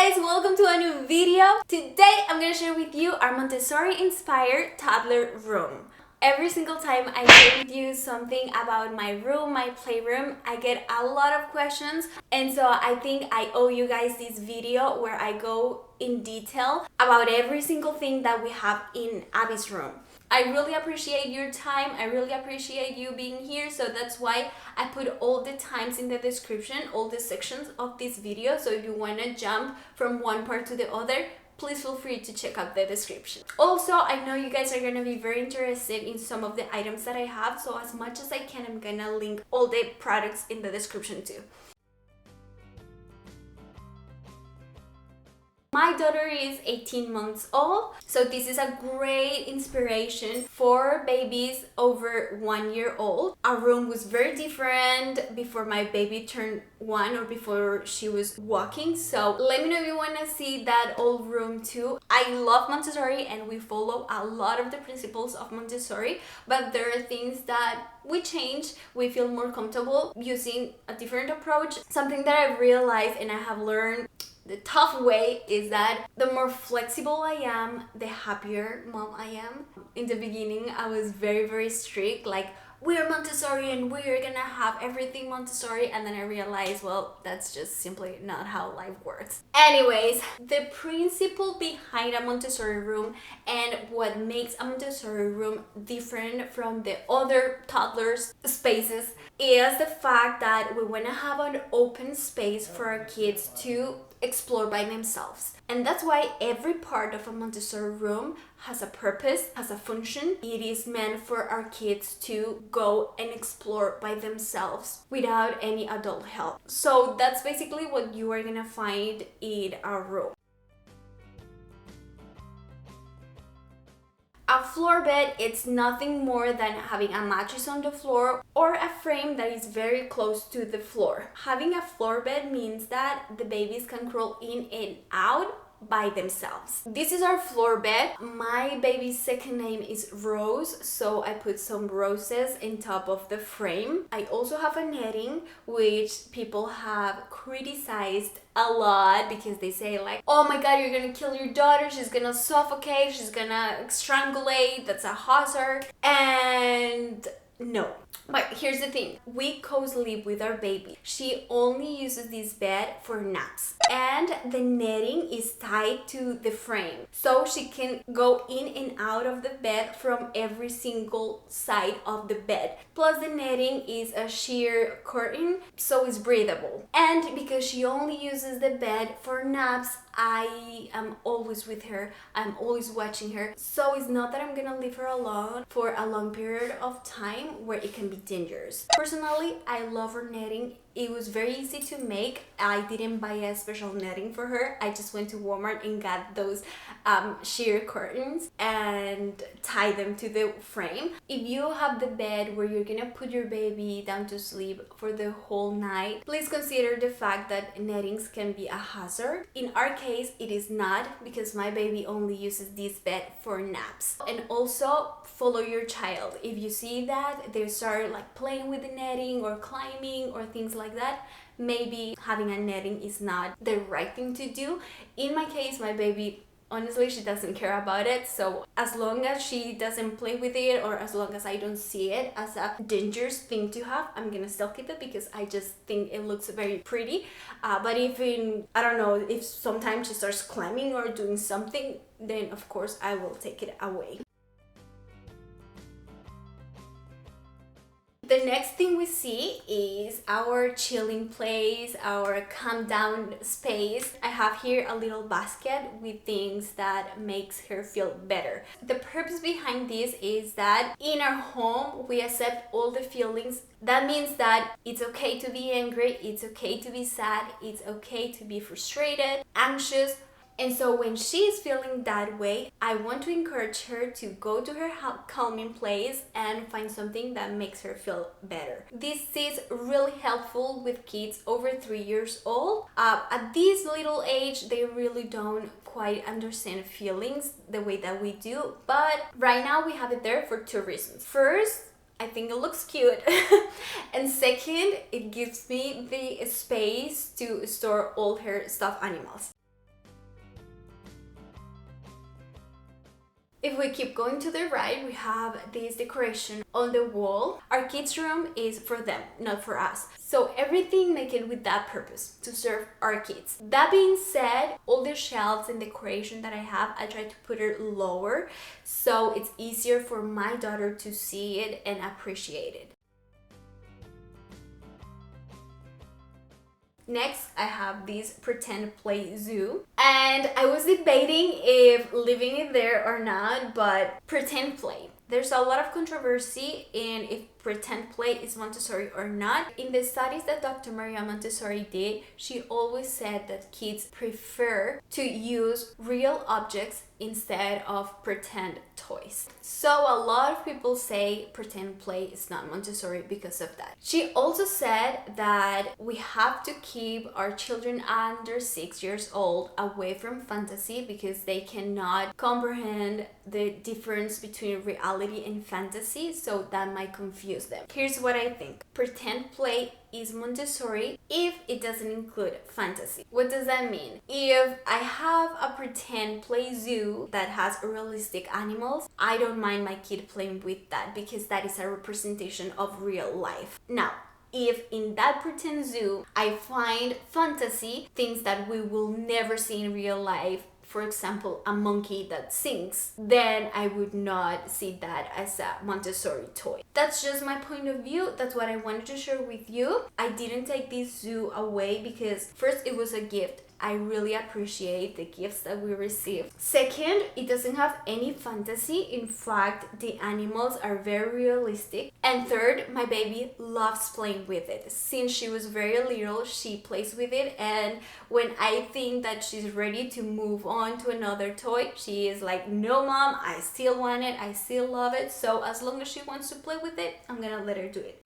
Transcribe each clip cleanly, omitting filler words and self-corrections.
guys, welcome to a new video. Today I'm gonna share with you our Montessori inspired toddler room. Every single time I share with you something about my room, my playroom, I get a lot of questions, and so I think I owe you guys this video where I go in detail about every single thing that we have in Abby's room. I really appreciate your time. I really appreciate you being here. So that's why I put all the times in the description, all the sections of this video. So if you want to jump from one part to the other, please feel free to check out the description. Also, I know you guys are going to be very interested in some of the items that I have. So as much as I can, I'm going to link all the products in the description too. My daughter is 18 months old, so this is a great inspiration for babies over 1 year old. Our room was very different before my baby turned 1 or before she was walking, so let me know if you want to see that old room too. I love Montessori and we follow a lot of the principles of Montessori, but there are things that we change. We feel more comfortable using a different approach. Something that I realized and I have learned the tough way is that the more flexible I am, the happier mom I am. In the beginning, I was very strict, like, we're Montessori and we're gonna have everything Montessori, and then I realized, well, that's just simply not how life works. Anyways, the principle behind a Montessori room and what makes a Montessori room different from the other toddlers' spaces is the fact that we want to have an open space for our kids to explore by themselves. And that's why every part of a Montessori room has a purpose, has a function. It is meant for our kids to go and explore by themselves without any adult help. So that's basically what you are gonna find in our room. A floor bed, it's nothing more than having a mattress on the floor or a frame that is very close to the floor. Having a floor bed means that the babies can crawl in and out by themselves. This is our floor bed. My baby's second name is Rose, so I put some roses in top of the frame. I also have a netting, which people have criticized a lot because they say like, oh my god, you're gonna kill your daughter, she's gonna suffocate, she's gonna strangulate, that's a hazard. And no. But here's the thing, we co-sleep with our baby. She only uses this bed for naps, and the netting is tied to the frame, so she can go in and out of the bed from every single side of the bed. Plus the netting is a sheer curtain, so it's breathable. And because she only uses the bed for naps, I am always with her, I'm always watching her, so it's not that I'm gonna leave her alone for a long period of time where it can be dangerous. Personally, I love her netting. It was very easy to make. I didn't buy a special netting for her. I just went to Walmart and got those sheer curtains and tied them to the frame. If you have the bed where you're gonna put your baby down to sleep for the whole night, please consider the fact that nettings can be a hazard. In our case, it is not, because my baby only uses this bed for naps. And also follow your child. If you see that they start like playing with the netting or climbing or things like that, maybe having a netting is not the right thing to do. In my case, my baby, honestly, she doesn't care about it, so as long as she doesn't play with it or as long as I don't see it as a dangerous thing to have, I'm gonna still keep it because I just think it looks very pretty. But if I don't know, if sometimes she starts climbing or doing something, then of course I will take it away. The next thing we see is our chilling place, our calm down space. I have here a little basket with things that makes her feel better. The purpose behind this is that in our home, we accept all the feelings. That means that it's okay to be angry, it's okay to be sad, it's okay to be frustrated, anxious. And so when she's feeling that way, I want to encourage her to go to her calming place and find something that makes her feel better. This is really helpful with kids over 3 years old. At this little age, they really don't quite understand feelings the way that we do. But right now we have it there for 2 reasons. First, I think it looks cute. And second, it gives me the space to store all her stuffed animals. If we keep going to the right, we have this decoration on the wall. Our kids' room is for them, not for us. So everything make it with that purpose, to serve our kids. That being said, all the shelves and decoration that I have, I try to put it lower so it's easier for my daughter to see it and appreciate it. Next, I have this pretend play zoo, and I was debating if leaving it there or not, but pretend play. There's a lot of controversy in if pretend play is Montessori or not. In the studies that Dr. Maria Montessori did, she always said that kids prefer to use real objects instead of pretend toys. So a lot of people say pretend play is not Montessori because of that. She also said that we have to keep our children under 6 years old away from fantasy because they cannot comprehend the difference between reality and fantasy, so that might confuse them. Here's what I think. Pretend play is Montessori if it doesn't include fantasy. What does that mean? If I have a pretend play zoo that has realistic animals, I don't mind my kid playing with that because that is a representation of real life. Now, if in that pretend zoo I find fantasy, things that we will never see in real life, for example, a monkey that sings, then I would not see that as a Montessori toy. That's just my point of view. That's what I wanted to share with you. I didn't take this zoo away because first, it was a gift. I really appreciate the gifts that we received. Second, it doesn't have any fantasy. In fact, the animals are very realistic. And third, my baby loves playing with it. Since she was very little, she plays with it. And when I think that she's ready to move on to another toy, she is like, no mom, I still want it. I still love it. So as long as she wants to play with it, I'm gonna let her do it.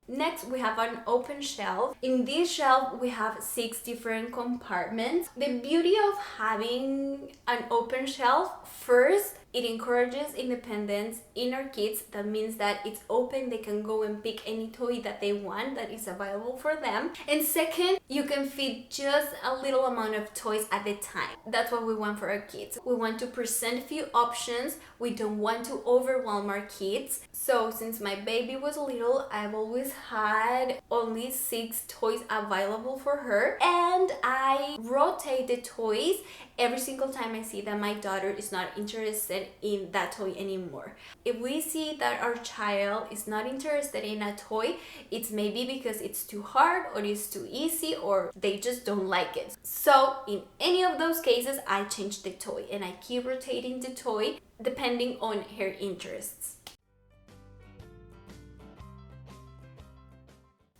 Next, we have an open shelf. In this shelf, we have 6 different compartments. The beauty of having an open shelf, first, it encourages independence in our kids. That means that it's open, they can go and pick any toy that they want that is available for them. And second, you can fit just a little amount of toys at a time. That's what we want for our kids. We want to present a few options. We don't want to overwhelm our kids. So since my baby was little, I've always had only 6 toys available for her, and I rotate the toys every single time I see that my daughter is not interested in that toy anymore. If we see that our child is not interested in a toy, it's maybe because it's too hard or it's too easy or they just don't like it. So in any of those cases, I change the toy and I keep rotating the toy depending on her interests.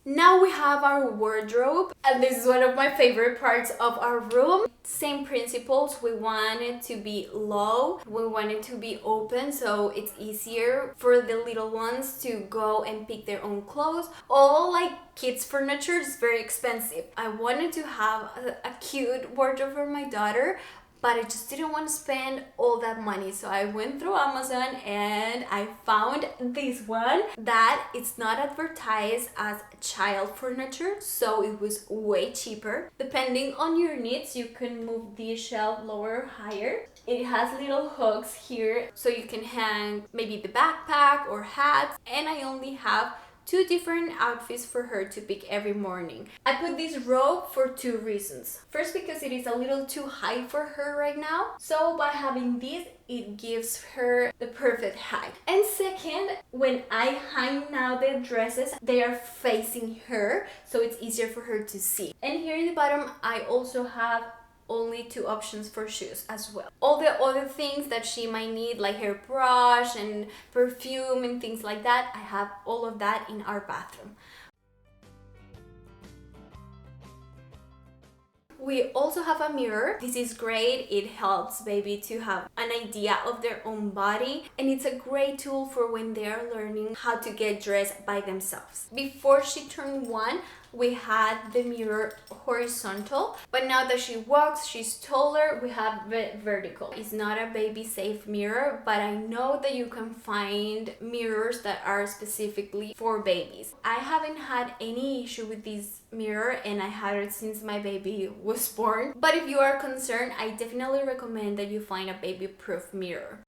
Now we have our wardrobe, and this is one of my favorite parts of our room. Same principles, we want it to be low, we want it to be open so it's easier for the little ones to go and pick their own clothes. All like kids furniture is very expensive. I wanted to have a cute wardrobe for my daughter, but I just didn't want to spend all that money. So I went through Amazon and I found this one that it's not advertised as child furniture, so it was way cheaper. Depending on your needs, you can move the shelf lower or higher. It has little hooks here so you can hang maybe the backpack or hats, and I only have 2 different outfits for her to pick every morning. I put this robe for 2 reasons. First, because it is a little too high for her right now. So by having this, it gives her the perfect height. And second, when I hang now the dresses, they are facing her, so it's easier for her to see. And here in the bottom, I also have only 2 options for shoes as well. All the other things that she might need, like her brush and perfume and things like that, I have all of that in our bathroom. We also have a mirror. This is great. It helps baby to have an idea of their own body, and it's a great tool for when they are learning how to get dressed by themselves. Before she turned 1, we had the mirror horizontal, but now that she walks, she's taller, we have vertical. It's not a baby safe mirror, but I know that you can find mirrors that are specifically for babies. I haven't had any issue with this mirror, and I had it since my baby was born. But if you are concerned, I definitely recommend that you find a baby proof mirror.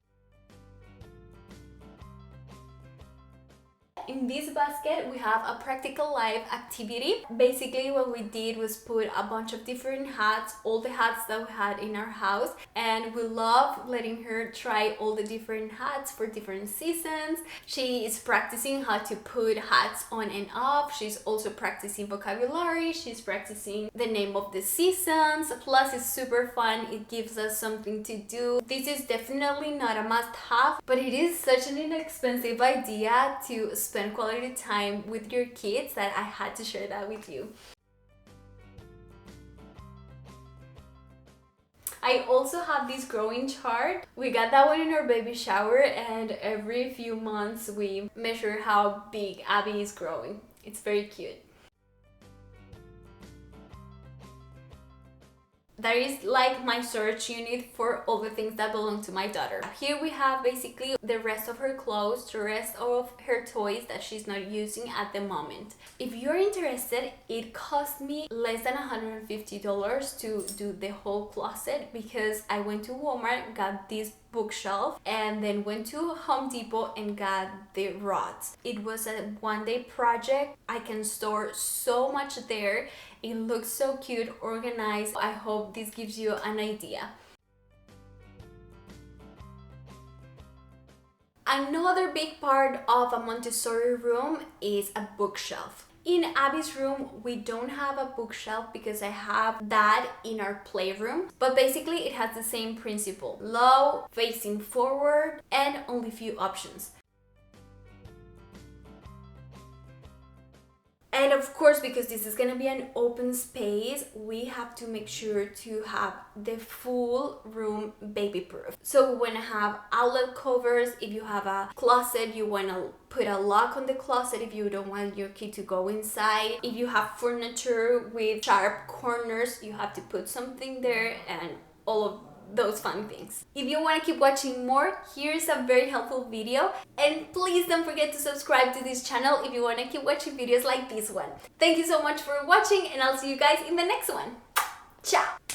In this basket, we have a practical life activity. Basically, what we did was put a bunch of different hats, all the hats that we had in our house, and we love letting her try all the different hats for different seasons. She is practicing how to put hats on and off. She's also practicing vocabulary. She's practicing the name of the seasons. Plus, it's super fun. It gives us something to do. This is definitely not a must-have, but it is such an inexpensive idea to spend quality time with your kids that I had to share that with you. I also have this growing chart. We got that one in our baby shower, and every few months we measure how big Abby is growing. It's very cute. That is like my storage unit for all the things that belong to my daughter. Here we have basically the rest of her clothes, the rest of her toys that she's not using at the moment. If you're interested, it cost me less than $150 to do the whole closet, because I went to Walmart, got this bookshelf, and then went to Home Depot and got the rods. It was a one-day project. I can store so much there. It looks so cute, organized. I hope this gives you an idea. Another big part of a Montessori room is a bookshelf. In Abby's room, we don't have a bookshelf because I have that in our playroom, but basically it has the same principle: low, facing forward, and only few options. And of course, because this is going to be an open space, we have to make sure to have the full room baby proof. So we want to have outlet covers. If you have a closet, you want to put a lock on the closet if you don't want your kid to go inside. If you have furniture with sharp corners, you have to put something there, and all of those fun things. If you want to keep watching more, here's a very helpful video, and please don't forget to subscribe to this channel if you want to keep watching videos like this one. Thank you so much for watching, and I'll see you guys in the next one. Ciao!